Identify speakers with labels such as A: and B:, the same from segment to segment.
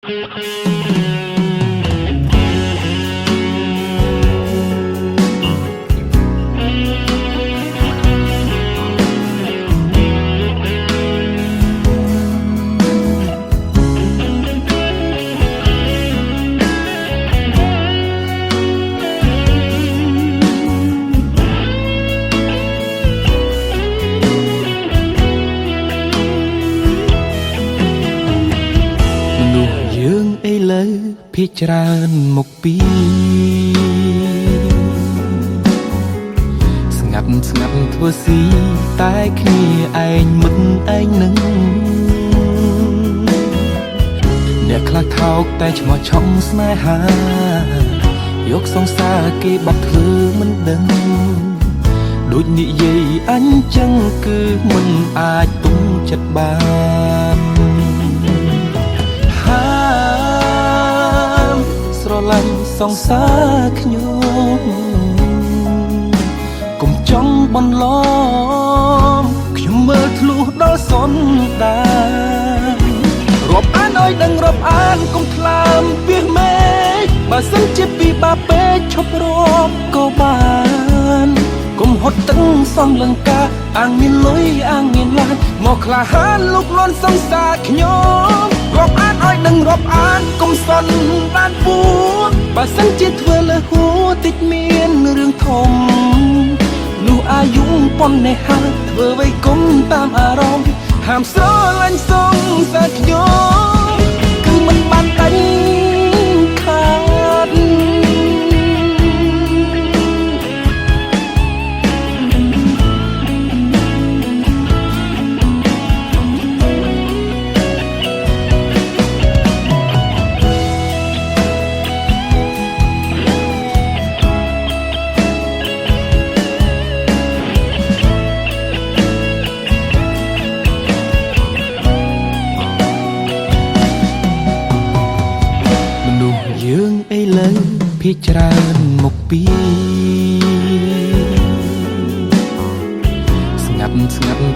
A: ភាច្រើនមកពីស្ងាត់ធ្វើស៊ីតែគ្នាឯងមិនឯងនឹងអ្នកខ្លះថោកតែឈ្មោះឆំស្នេហាយកសង្សារគេបាត់ធ្វើមិនដឹងដូចនិយាយអញ្ចឹងគឺមិនអាចទុំចិត្តបានស្រឡាញ់សង្សារខ្ញុំកុំចង់បន្លំខ្ញុំមើលធ្លុះដល់សន្តានរាប់អានឲ្យដឹងរាប់អានកុំថ្លើមពីមេឃបើសិនជាពីបាពេកឈប់រាប់ក៏បានកុំហត់ទឹកសំលង្កាអាងមានលុយអាងមានឡានមកក្លាហានលុកលាន់សង្សារខ្ញុំរាប់អានឲ្យដឹងរាប់អានកុំសន់បានពួរបើសិនជាធ្វើលើហួរតិចមានរឿងធំនោះអាយុប៉ុណ្ណេះហើយធ្វើໄວគុំតាមអារម្មណ៍ហាមស្រឡាញ់សង្សារខ្ញុំគឺមិនបានដាច់ខាតភាច្រើនមកពីស្ងាត់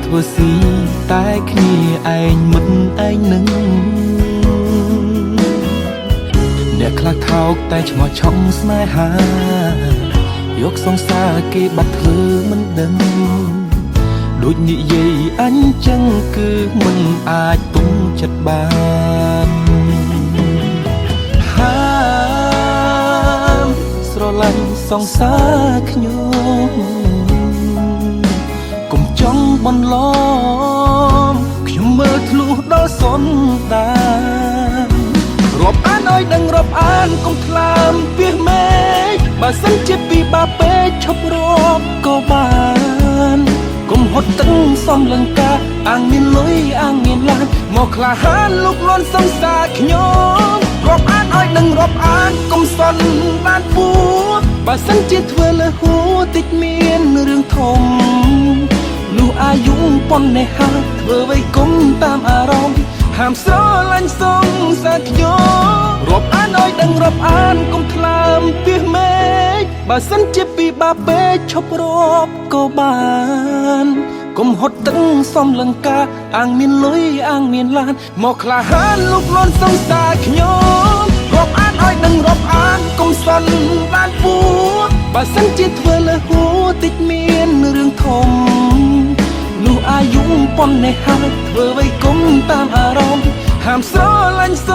A: ធ្វើស៊ីតែគ្នាឯងមិនឯងនឹងអ្នកខ្លះថោកតែឈ្មោះឆំស្នេហាយកសង្សារគេបាត់ធ្វើមិនដឹងដូចនិយាយអញ្ចឹងគឺមិនអាចទុំចិត្តបានស្រឡាញ់សង្សារខ្ញុំកុំចង់បន្លំខ្ញុំមើលធ្លុះដល់សន្តានរាប់អានឲ្យដឹងរាប់អានកុំថ្លើមពីមេឃបើសិនជាពីបាពេកឈប់រាប់ក៏បានកុំហត់ទឹកសំលង្កាអាងមានលុយអាងមានឡានមកក្លាហានលុកលាន់សង្សារខ្ញុំរាប់អានឲ្យដឹងរាប់អានកុំសន់បានពួរបើសិនជាធ្វើលើហួរតិចមានរឿងធំនោះអាយុប៉ុណ្ណេះហើយធ្វើໄວគុំតាមអារម្មណ៍ហាមស្រឡាញ់សង្សារខ្ញុំរាប់អានឲ្យដឹងរាប់អានកុំថ្លើមពីមេឃបើសិនជាពីបាពេកឈប់រាប់ក៏បានកុំហត់ទឹកសំលង្កាអាងមានលុយអាងមានឡានមកក្លាហានលុកលាន់សង្សារខ្ញុំរាប់អានឲ្យដឹងរាប់អានកុំសន់បានពួរបើសិនជាធ្វើលើហួរតិចមានរឿងធំនោះអាយុប៉ុណ្ណេះហើយធ្វើໄວគុំតាមអារម្មណ៍ហាមស្រឡាញ់ស